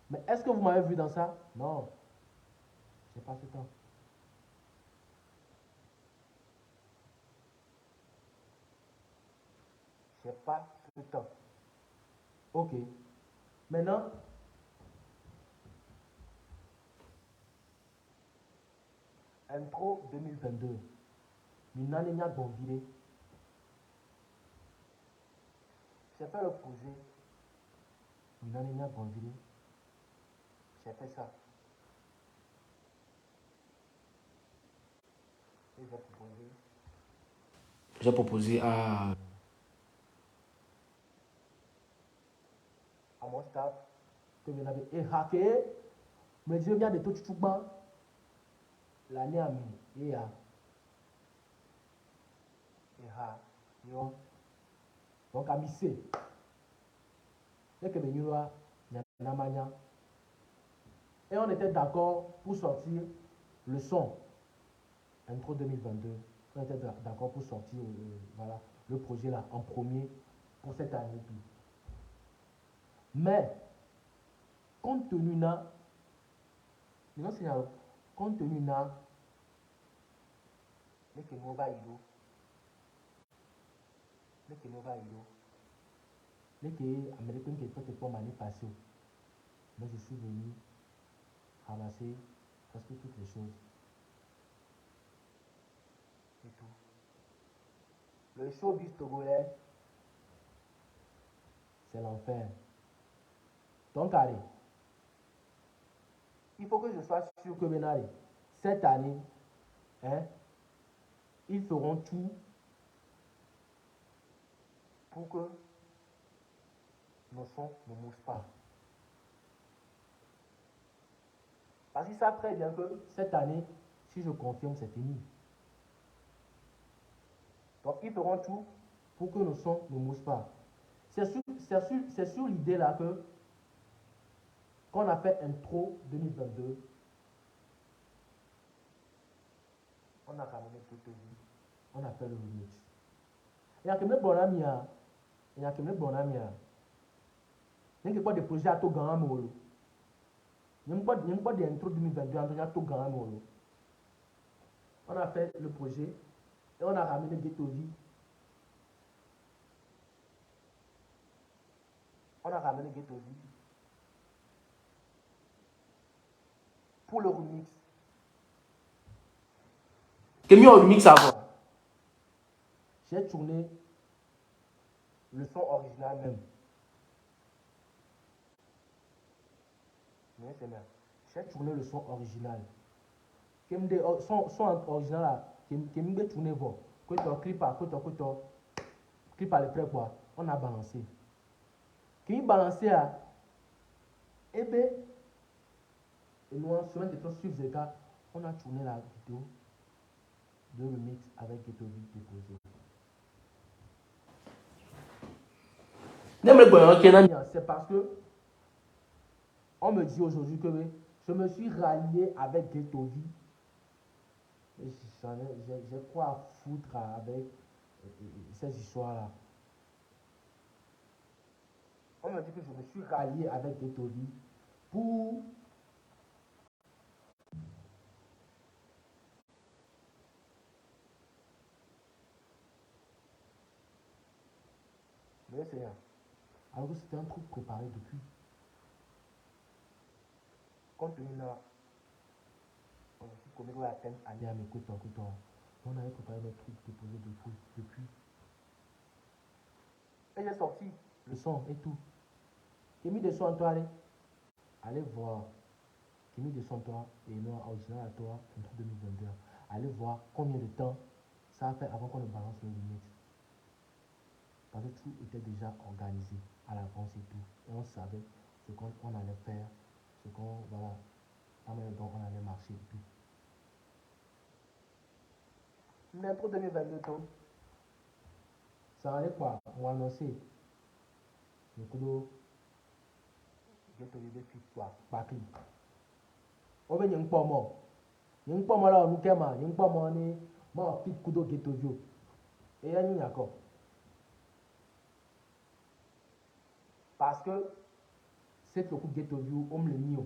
Mais est-ce que vous m'avez vu dans ça? Non. Je n'ai pas ce temps. Je n'ai pas ce temps. Ok. Maintenant, intro 2022. Une année n'a pas viré. J'ai fait le projet. Une année n'a pas viré. J'ai fait ça. Et j'ai proposé à mon staff que je n'avais hacké. Mais Dieu vient de tout chouban. L'année à mi. Et à. Donc à Missé. Et que et on était d'accord pour sortir le son. Intro 2022. On était d'accord pour sortir voilà, le projet là en premier pour cette année. Mais, compte tenu de compte tenu de américain qui était pour m'aller passer. Mais je suis venu ramasser presque toutes les choses. Et tout. Le showbiz togolais, c'est l'enfer. Donc, allez, il faut que je sois sûr que Benari, cette année, hein, ils feront tout pour que nos sons ne moussent pas. Parce qu'ils savent très bien que cette année, si je confirme, c'est fini. Donc, ils feront tout pour que nos sons ne moussent pas. C'est sur l'idée là que qu'on a fait intro 2022. On a ramené tout le vie. On a fait le remix. Il y a que mes bons amis. Il y a que mes bons amis. Il y a des projets à tout gagner. Il n'y a pas d'intro 2022 à tout gagner. On a fait le projet et on a ramené Ghetto Vie. On a ramené Ghetto Vie pour le remix. Qu'est-ce que remix à voir? J'ai tourné le son original même. Mais c'est bien. J'ai tourné le son original. Son original là, qui me tourné bon. Que tu clip à les frères quoi. On a balancé. Qui balancé à et bien, et nous en semaine de temps suivre les gars, on a tourné la vidéo de remix avec Ghetto Vie déposé. C'est parce que on me dit aujourd'hui que je me suis rallié avec Ghetto Vie. J'ai quoi à foutre avec ces histoires-là. On me dit que je me suis rallié avec Ghetto Vie pour mais c'est rien. Alors que c'était un truc préparé depuis. Compte tenu là, on a dit qu'on la peine aller à mes côtés. On avait préparé des trucs déposés depuis. Et j'ai sorti le son et tout. J'ai mis des sons à toi, allez voir. J'ai mis des sons à toi, et non, original à toi, entre 2022. Allez voir combien de temps ça a fait avant qu'on ne balance le remix. Parce que tout était déjà organisé à l'avance et tout. Et on savait ce qu'on allait faire, ce qu'on, voilà, la manière dont on allait marcher et tout. Mais pour 2022, ça allait quoi? On va annoncer. Le coup d'eau, j'ai trouvé des filles quoi, pas clé. On veut n'y pas mort. N'y pas mort là, nous qu'est-ce n'y pas mort ni, moi, fit coup d'eau ghetto vieux. Et il y a encore. Parce que c'est le coup ghetto vieux, on me le nie.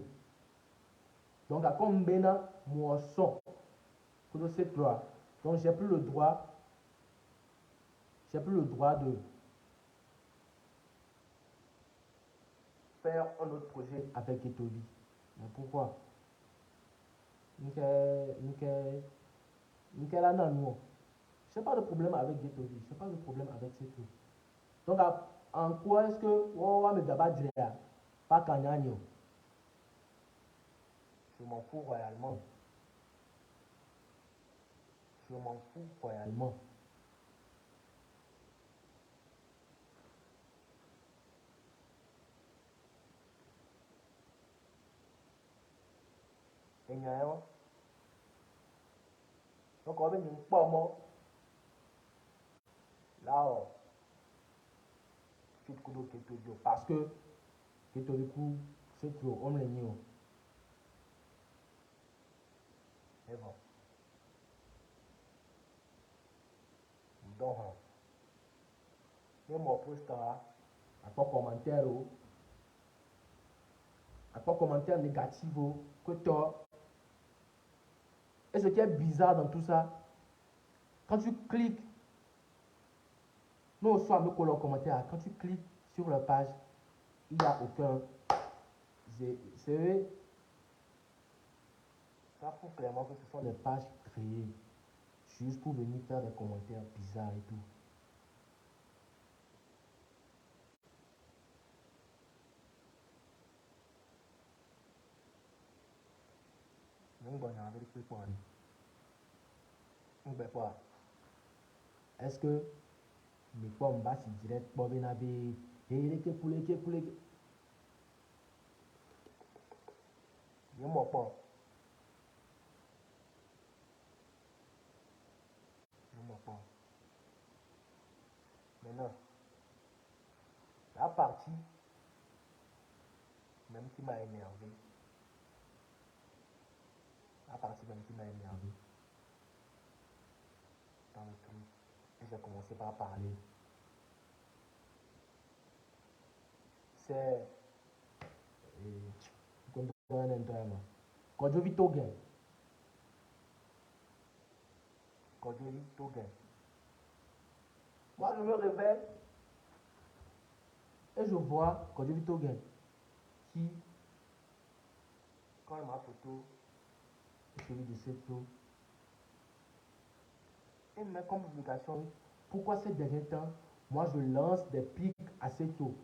Donc, à comme bena, moi, son, pour cette loi. Donc, j'ai plus le droit de faire un autre projet avec Etobi. Mais pourquoi? Nickel là, non. Je n'ai pas de problème avec Etobi. Je n'ai pas de problème avec cette loi. Donc, en quoi est-ce que on va me dire pas Kanyagno? Je m'en fous royalement. Je m'en fous royalement. Et il y a un. Donc, on va venir pas moi. Là, je suis coup de parce que Etobi coup, c'est trop. On me le nie. Et bon. Donc, même mon post là, à pas commentaire, à pas commentaire négatif, que toi. Et ce qui est bizarre dans tout ça, quand tu cliques, nous soit me coller en commentaire, quand tu cliques sur la page, il n'y a aucun. C'est ça prouve clairement que ce sont des pages créées juste pour venir faire des commentaires bizarres et tout. Est-ce que mes pommes bassent direct pour venir avec et pour les je m'en pas. Je m'en pas. Maintenant, la partie même qui m'a énervé, la partie même qui m'a énervé dans le truc, et j'ai commencé par parler, c'est quand je vis Togen, moi je me réveille et je vois quand je vis Togen qui, quand ma photo est celui de cette eau, et met comme publication pourquoi ces derniers temps, moi je lance des pics à cette eau,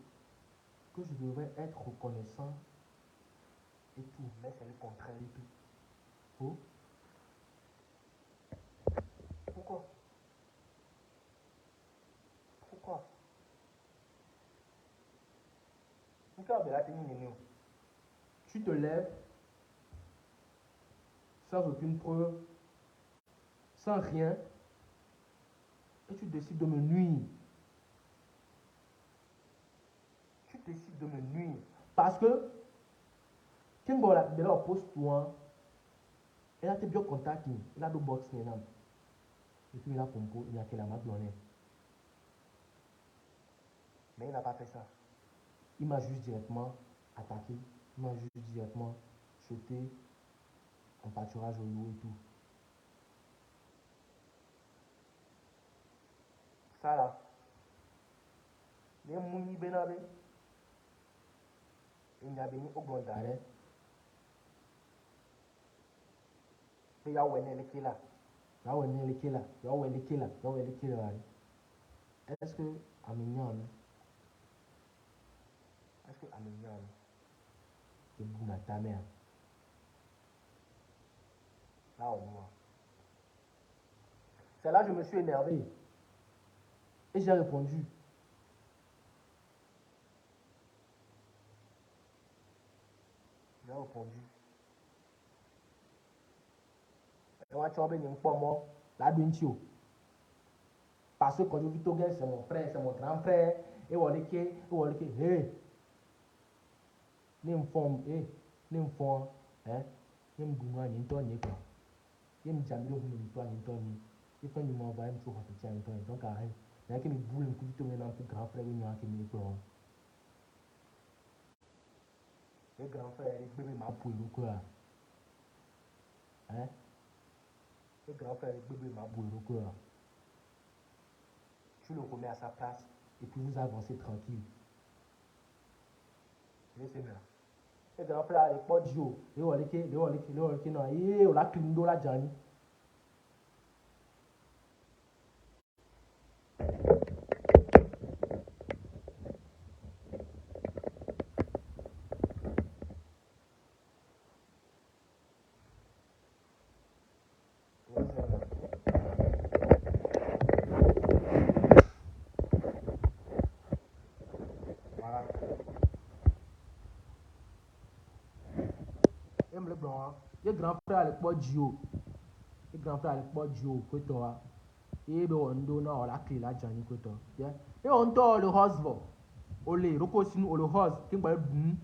que je devrais être reconnaissant et tout, mais c'est le contraire et tout. Oh. Pourquoi? Pourquoi? Tu te lèves sans aucune preuve, sans rien, et tu décides de me nuire. Tu décides de me nuire. Parce que, quand on a de la poste toi, elle a été bien contacté, elle a deux box, et puis il a compo, il a qu'elle a mal donné. Mais il n'a pas fait ça. Il m'a juste directement attaqué, il m'a juste directement sauté en pâturage au loup et tout. Ça là, les mouni benabe, il n'y a béni au grand d'arrêt. Et ya wene le kila, ya wene le kila, ya wene le kila, ya wene le kila. Est-ce que Amignon, Est-ce que Amignon, c'est bon à ta mère? Là, au moins. C'est là que je me suis énervé. Et j'ai répondu. J'ai répondu. Et moi, tu as bien pas moi, la bintio. Parce que quand je vis Togen, c'est mon frère, c'est mon grand frère. Et voilà que, hey, nem forme, hey, nem forme, hein, nem gouma, nem toi, nem quoi. Nem jamilo, nem toi, nem toi, nem. Et quand il m'a envoyé, je me suis fait un temps, donc arrête. Il y a qui me boule, me coupe tout maintenant pour grand frère, il y a qui me prend. Le grand frère, il bébé m'a pour le quoi. Hein? Le grand frère, il bébé m'a pour le quoi. Tu le remets à sa place et puis vous avancez tranquille. C'est bien. Le grand frère, il est pas Dio. Il est non. Il est la clindo la Jani. Voilà. Il me le blanc. Le grand frère, il est pas Dio. Le grand frère, il est pas Dio. Que toi. Et ben on donne la clé la Jani que toi. Et on t'a le husband. Olé, roko sinu ole hos, qui m'a boum.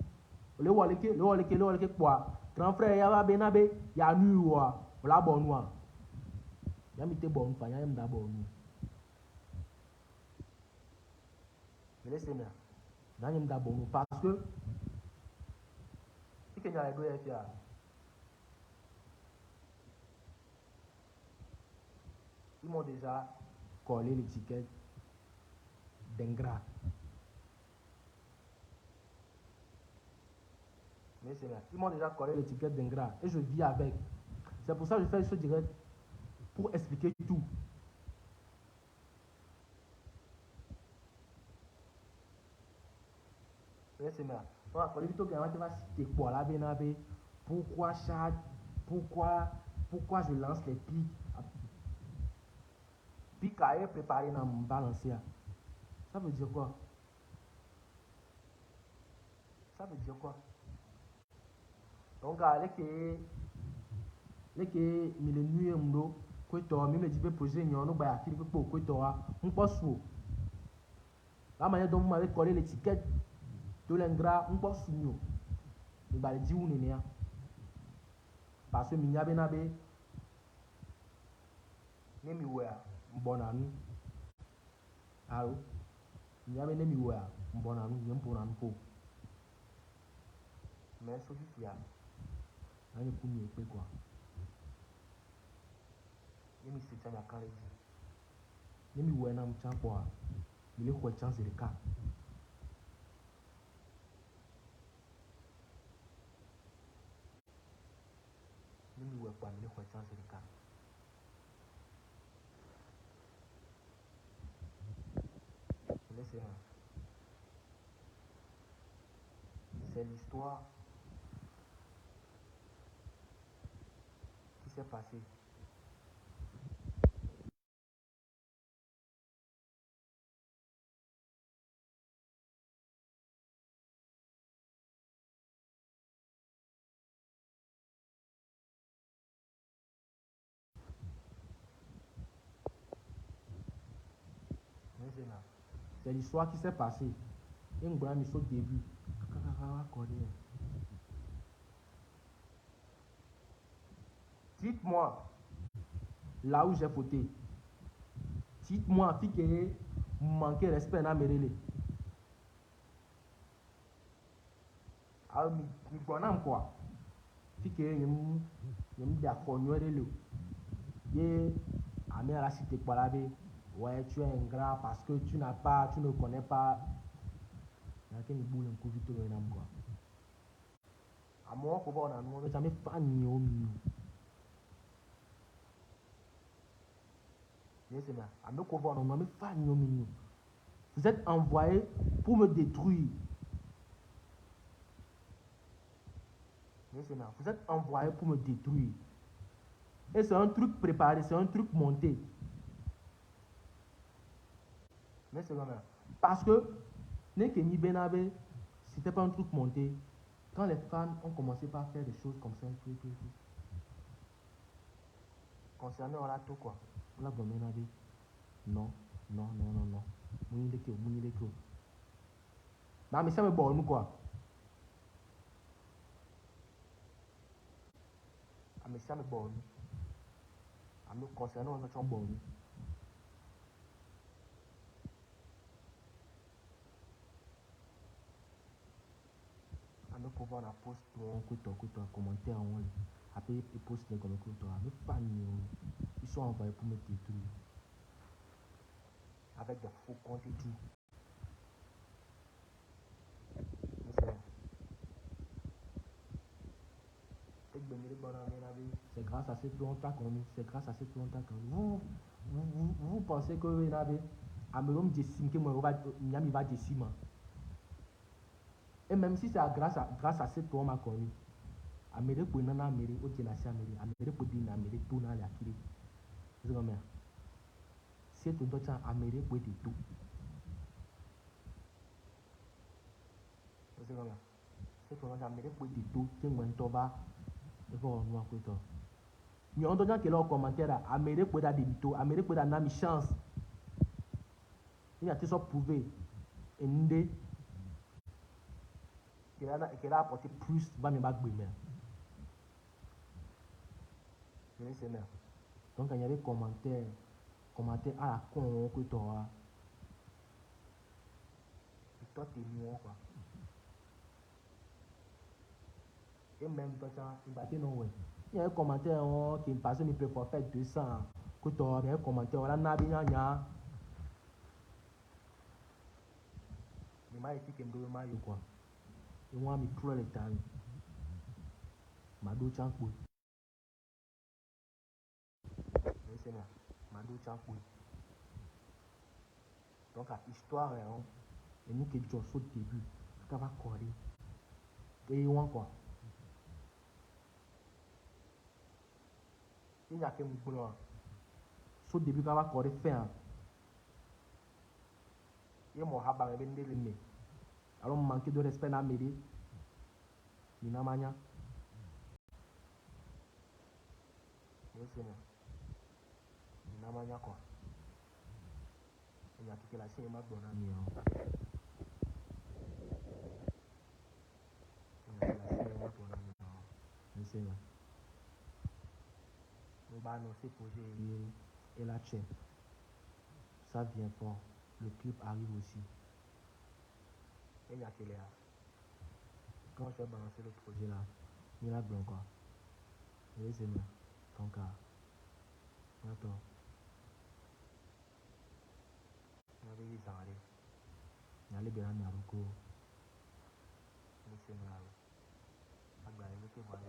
Le waleke quoi. Grand frère, ya va benabe, ya nu wa. Ola bon wa. Ya mi te bon fa, ya m da bon. Mais laissez-moi. Dans m da bon parce que si que y a deux FA. Ils m'ont déjà collé l'étiquette d'ingrat. Laissez-moi. Ils m'ont déjà collé l'étiquette d'ingrat et je vis avec. C'est pour ça que je fais ce direct pour expliquer tout. Laissez-moi. Voilà, pour les vidéos qui va citer pour la benabe, pourquoi Chad, pourquoi je lance les pics. Pic à être préparé dans mon balancier. Ça veut dire quoi? Ça veut dire quoi? Donc, les que mille nuits m'do, que toi, même les dix projets n'y en a pas acquis pour que toi, on passe sous. La manière dont vous m'avez collé l'étiquette de l'ingrat, on passe sous nous. Le balai dit où n'est-ce pas? Parce que Minya Benabe, n'est-ce pas bon ami? Allô? Minya Benabe n'est-ce pas bon ami? N'est-ce pas bon ami? Mais ce qui est, on est pour mieux quoi. Nimi se tanya kale ji. Nimi wena mchangwa. Mile kwa chance de ka. Nimi we kwa mile kwa chance de ka. Laissez-moi. C'est l'histoire qui s'est passée. C'est l'histoire qui s'est passée. Et on a mis au début. Dites-moi là où j'ai voté. Dites-moi si que manquer respect à Merele. Alors, mi bonam quoi. Si que yem d'accord le. Et ami à la cité Kwalabe. Ouais, tu es ingrat parce que tu ne connais pas. Il y a qui me boule un coup vite au quoi. À moi, faut voir, on n'a jamais fait ni. Vous êtes envoyé pour me détruire. Vous êtes envoyé pour me détruire. Et c'est un truc préparé, c'est un truc monté. Mais c'est comme ça. Parce que, Nekeni Benabe, c'était pas un truc monté. Quand les fans ont commencé par faire des choses comme ça, concernant Olato, quoi. Ola Benabe, non. Mounileke. Mais ça me borne, quoi. Mais ça me borne. Concernant notre borne. Ame pouvoir la poste un commentaire en après ils postent les commentaires mes fans ils sont envoyés pour me détruire avec des faux comptes et tout. C'est grâce à cette longtemps qu'on vous pensez que vous avez Amelom Jessim que moi Miami va Jessim. Et même si c'est grâce à cette homme a connu Amérique pour nana Amérique au Télacé Amérique pour dire Amérique tout n'a la kiri. C'est comme ça. C'est tout d'autre Amérique pour dire tout. C'est comme ça. C'est tout d'autre Amérique pour dire tout. Tiens moi t'en vas. Et bon nous encore toi. Nous on donne quel commentaire Amérique pour dire tout. Amérique pour dire n'a mi chance. Il y a tout ça prouvé. Et nous qu'elle a apporté plus va me battre bien. Donc il y avait commentaire à la con que toi. Et toi t'es mignon quoi. Et même toi tu battais non ouais. Il y a un commentaire qui me passe, il peut faire 200. Que toi, il y a un commentaire, on a n'a mais moi ici qui me donne mal quoi. Et moi me trouve le temps. Ma do chan quoi. Mais c'est là. Ma do chan quoi. Donc à histoire hein, et nous qui disons au début, ça va corriger. Et on quoi. Il y a que mon boulot. Au début ça va corriger faire. Et mon haba est venu le alors manquer de respect à mairie. Mina mania. Oui c'est là. Mina mania quoi. Il y a que la chaîne m'a donné un million. C'est là. On va annoncer projet et la chaîne. Ça vient fort. Le clip arrive aussi. Et il y a que là. Quand je vais balancer le projet là, il y a blanc quoi. Oui c'est là. Donc attends. Il y a des arrêts. Il y a les blancs Naruko. Oui c'est là. Agba, il y a que voir.